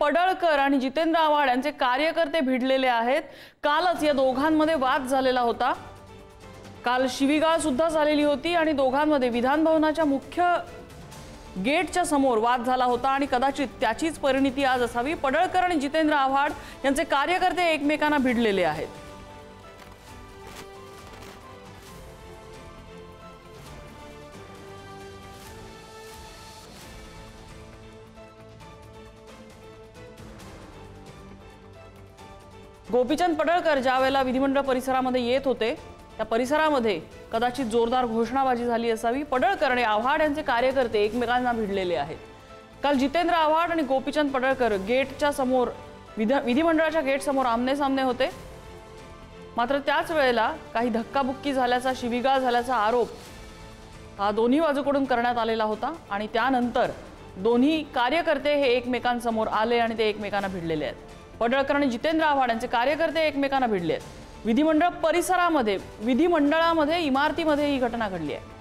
पडळकर आणि जितेंद्र आव्हाड यांचे कार्यकर्ते भिडलेले आहेत। कालच या दोघांमध्ये वाद झालेला होता। काल शिवीगाळ सुद्धा झालेली होती आणि दोघांमध्ये विधान भवनाच्या मुख्य गेटच्या समोर वाद झाला होता आणि कदाचित त्याचीच परिणिती आज असावी। पडळकर आणि जितेंद्र आव्हाड यांचे कार्यकर्ते एकमेकांना भिडलेले आहेत। गोपीचंद पडळकर ज्या वेळेला विधिमंडळ परिसरामध्ये येत होते त्या परिसरामध्ये कदाचित जोरदार घोषणाबाजी झाली असावी। पडळकर आणि आव्हाड यांचे कार्यकर्ते एकमेकांना भिडलेले आहेत। काल जितेंद्र आव्हाड आणि गोपीचंद पडळकर गेटच्या समोर विधिमंडळाच्या गेट समोर आमने सामने होते। मात्र त्याच वेळेला काही धक्काबुक्की झाल्याचा, शिवीगाळ झाल्याचा आरोप हा दोन्ही बाजूकडून करण्यात आलेला होता आणि त्यानंतर दोन्ही कार्यकर्ते हे एकमेकांसमोर आले आणि ते एकमेकांना भिडलेले आहेत। पडळकर आणि जितेंद्र आव्हाड यांचे कार्यकर्ते एकमेकांना भिडले आहेत। विधिमंडळ परिसरामध्ये, विधिमंडळामध्ये, इमारतीमध्ये ही घटना घडली आहे।